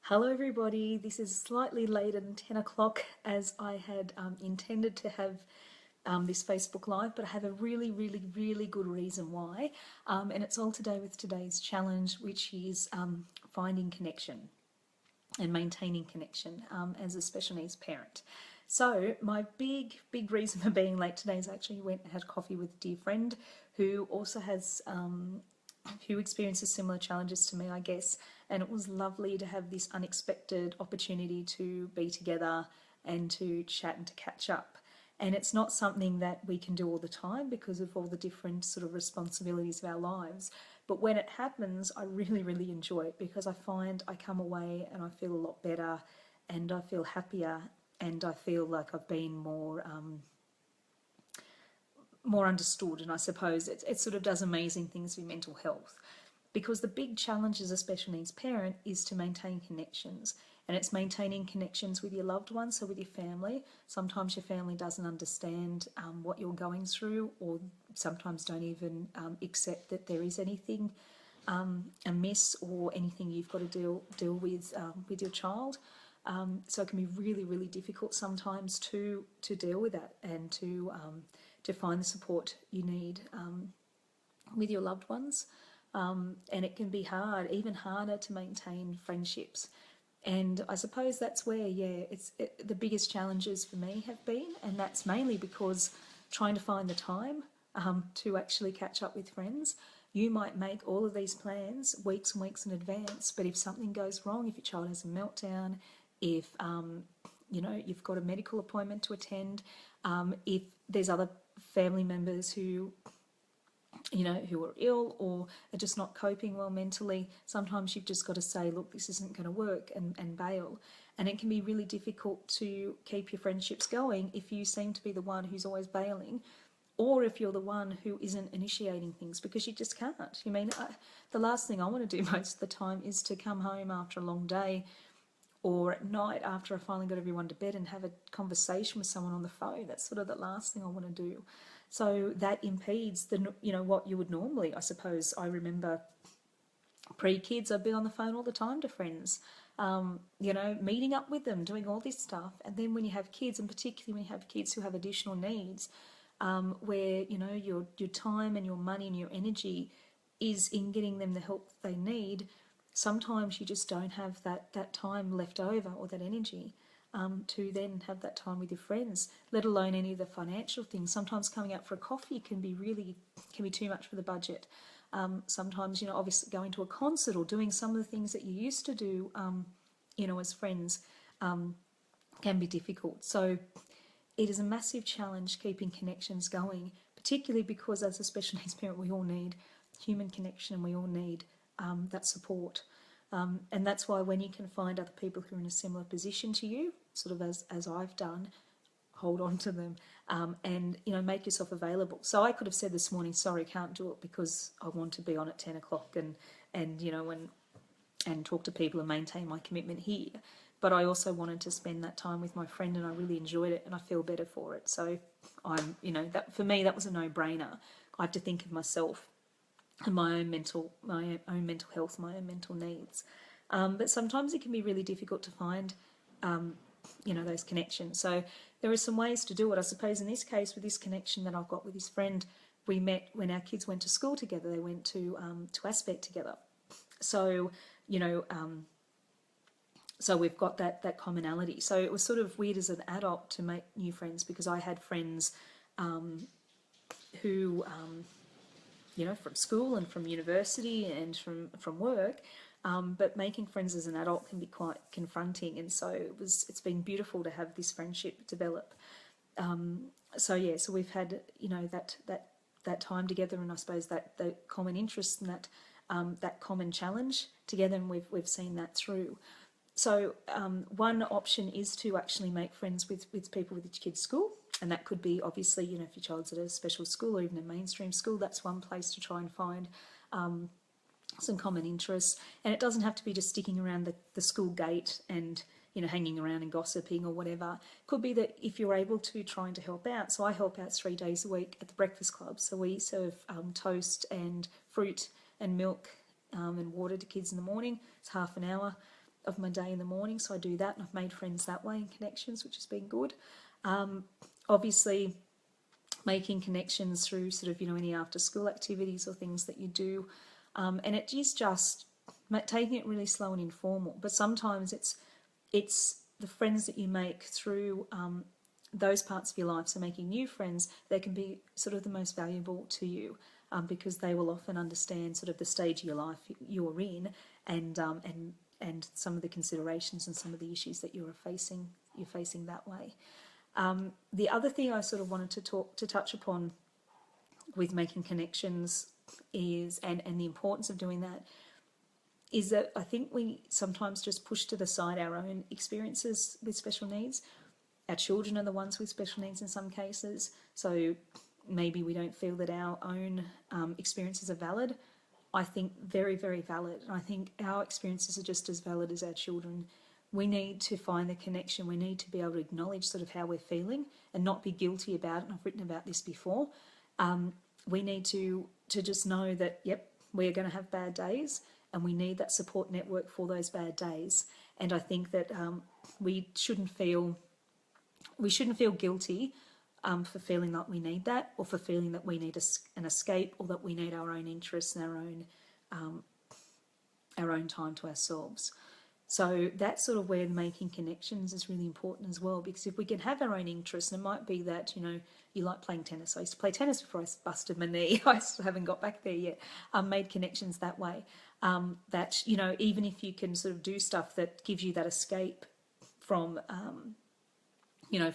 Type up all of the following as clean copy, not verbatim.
Hello everybody, this is slightly later than 10 o'clock as I had intended to have this Facebook Live, but I have a really good reason why, and it's all to do with today's challenge, which is finding connection and maintaining connection as a special needs parent. So my big reason for being late today is I actually went and had coffee with a dear friend who also has who experiences similar challenges to me, I guess, and it was lovely to have this unexpected opportunity to be together and to chat and to catch up. And it's not something that we can do all the time because of all the different sort of responsibilities of our lives. But when it happens, I really enjoy it because I find I come away and I feel a lot better and I feel happier and I feel like I've been more understood, and I suppose it sort of does amazing things for mental health. Because the big challenge as a special needs parent is to maintain connections, and it's maintaining connections with your loved ones, so with your family. Sometimes your family doesn't understand what you're going through, or sometimes don't even accept that there is anything amiss or anything you've got to deal with your child. So it can be really difficult sometimes to deal with that and to find the support you need with your loved ones. And it can be hard, even harder to maintain friendships. And I suppose that's where, the biggest challenges for me have been, and that's mainly because trying to find the time to actually catch up with friends. You might make all of these plans weeks and weeks in advance, but if something goes wrong, if your child has a meltdown, if you've got a medical appointment to attend, if there's other family members who are ill or are just not coping well mentally, sometimes you've just got to say, look, this isn't going to work, and bail. And it can be really difficult to keep your friendships going if you seem to be the one who's always bailing, or if you're the one who isn't initiating things, because you just can't. The last thing I want to do most of the time is to come home after a long day or at night after I finally got everyone to bed and have a conversation with someone on the phone. That's sort of the last thing I want to do. So that impedes what you would normally, I suppose. I remember pre-kids, I'd be on the phone all the time to friends, meeting up with them, doing all this stuff. And then when you have kids, and particularly when you have kids who have additional needs, where your time and your money and your energy is in getting them the help they need, sometimes you just don't have that time left over, or that energy to then have that time with your friends, let alone any of the financial things. Sometimes coming out for a coffee can be too much for the budget. Sometimes, obviously going to a concert or doing some of the things that you used to do, as friends, can be difficult. So it is a massive challenge keeping connections going, particularly because as a special needs parent, we all need human connection and we all need that support. And that's why when you can find other people who are in a similar position to you, sort of as I've done, hold on to them and make yourself available. So I could have said this morning, sorry, can't do it because I want to be on at 10 o'clock and talk to people and maintain my commitment here. But I also wanted to spend that time with my friend, and I really enjoyed it, and I feel better for it. So that for me, that was a no-brainer. I have to think of myself and my own mental health, my own mental needs. But sometimes it can be really difficult to find, those connections. So there are some ways to do it. I suppose in this case, with this connection that I've got with this friend, we met when our kids went to school together. They went to Aspect together. So, so we've got that commonality. So it was sort of weird as an adult to make new friends, because I had friends who from school and from university and from work, but making friends as an adult can be quite confronting, and so it's been beautiful to have this friendship develop. So we've had that time together, and I suppose that the common interest and that common challenge together, and we've seen that through. So one option is to actually make friends with people with your kids' school. And that could be, obviously, if your child's at a special school or even a mainstream school, that's one place to try and find some common interests. And it doesn't have to be just sticking around the school gate and, hanging around and gossiping or whatever. It could be that if you're able to, trying to help out. So I help out 3 days a week at the breakfast club. So we serve toast and fruit and milk and water to kids in the morning. It's half an hour. of my day in the morning, so I do that, and I've made friends that way and connections, which has been good. Obviously, making connections through sort of, any after school activities or things that you do. And it is just taking it really slow and informal. But sometimes it's the friends that you make through those parts of your life, so making new friends, they can be sort of the most valuable to you, because they will often understand sort of the stage of your life you're in, and some of the considerations and some of the issues that you're facing that way. The other thing I sort of wanted to touch upon with making connections is, and the importance of doing that, is that I think we sometimes just push to the side our own experiences with special needs. Our children are the ones with special needs in some cases, so maybe we don't feel that our own experiences are valid. I think very, very valid. And I think our experiences are just as valid as our children. We need to find the connection. We need to be able to acknowledge sort of how we're feeling and not be guilty about it. And I've written about this before. We need to just know that, yep, we're going to have bad days, and we need that support network for those bad days. And I think that we shouldn't feel guilty for feeling like we need that, or for feeling that we need an escape, or that we need our own interests and our own time to ourselves. So that's sort of where making connections is really important as well, because if we can have our own interests, and it might be that, you like playing tennis. I used to play tennis before I busted my knee. I still haven't got back there yet. Made connections that way. That, even if you can sort of do stuff that gives you that escape from,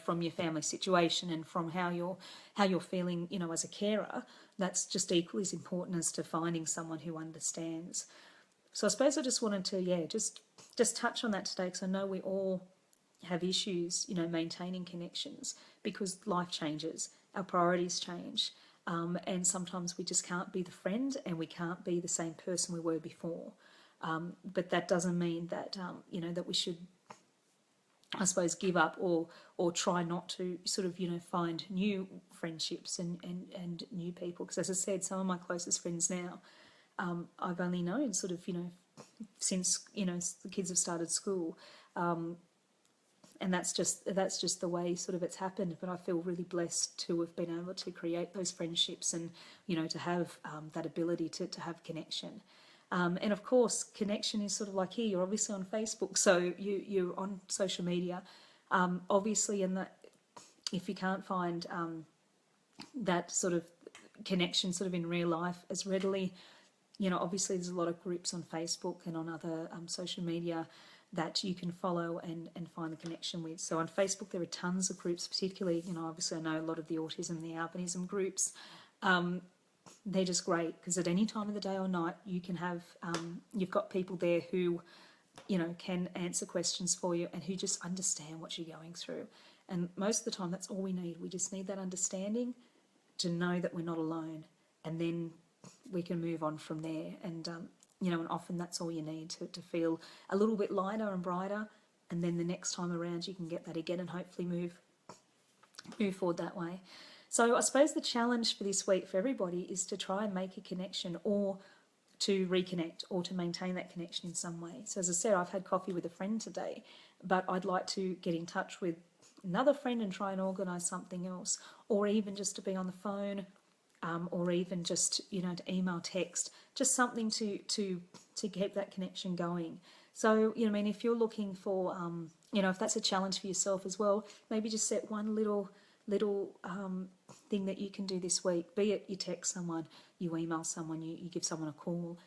from your family situation and from how you're feeling, as a carer, that's just equally as important as to finding someone who understands. So I suppose I just wanted to, just touch on that today, because I know we all have issues, maintaining connections, because life changes, our priorities change, and sometimes we just can't be the friend, and we can't be the same person we were before. But that doesn't mean that, that we should, I suppose, give up or try not to sort of, find new friendships and new people. Because as I said, some of my closest friends now, I've only known sort of, since, the kids have started school. And that's just the way sort of it's happened. But I feel really blessed to have been able to create those friendships and, to have that ability to have connection. And of course, connection is sort of like, here, you're obviously on Facebook, so you're on social media. Obviously, and that if you can't find that sort of connection sort of in real life as readily, obviously there's a lot of groups on Facebook and on other social media that you can follow and find the connection with. So on Facebook, there are tons of groups, particularly, obviously I know a lot of the autism, the albinism groups. They're just great, because at any time of the day or night, you can have, you've got people there who, can answer questions for you and who just understand what you're going through. And most of the time, that's all we need. We just need that understanding to know that we're not alone, and then we can move on from there. And, and often that's all you need to feel a little bit lighter and brighter. And then the next time around, you can get that again and hopefully move forward that way. So I suppose the challenge for this week for everybody is to try and make a connection, or to reconnect, or to maintain that connection in some way. So as I said, I've had coffee with a friend today, but I'd like to get in touch with another friend and try and organise something else, or even just to be on the phone, or even just, to email, text, just something to keep that connection going. So, if you're looking for, if that's a challenge for yourself as well, maybe just set one little thing that you can do this week, be it you text someone, you email someone, you give someone a call.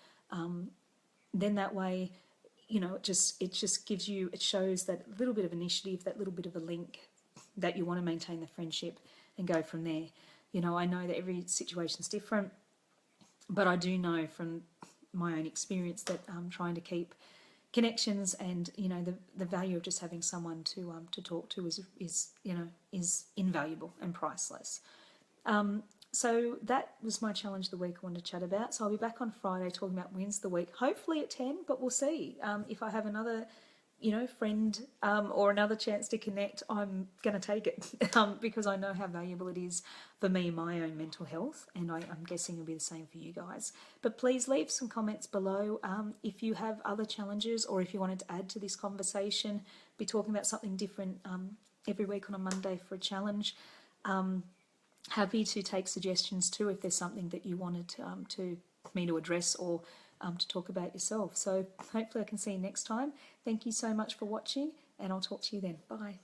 Then that way, it just gives you, it shows that little bit of initiative, that little bit of a link that you want to maintain the friendship and go from there. I know that every situation's different, but I do know from my own experience that trying to keep connections and the value of just having someone to talk to is invaluable and priceless. So that was my challenge of the week I wanted to chat about. So I'll be back on Friday talking about wins of the week, hopefully at 10, but we'll see. If I have another friend or another chance to connect, I'm going to take it because I know how valuable it is for me in my own mental health, and I'm guessing it'll be the same for you guys. But please leave some comments below if you have other challenges, or if you wanted to add to this conversation, be talking about something different every week on a Monday for a challenge. Happy to take suggestions too if there's something that you wanted to me to address, or to talk about yourself. So hopefully I can see you next time. Thank you so much for watching, and I'll talk to you then. Bye.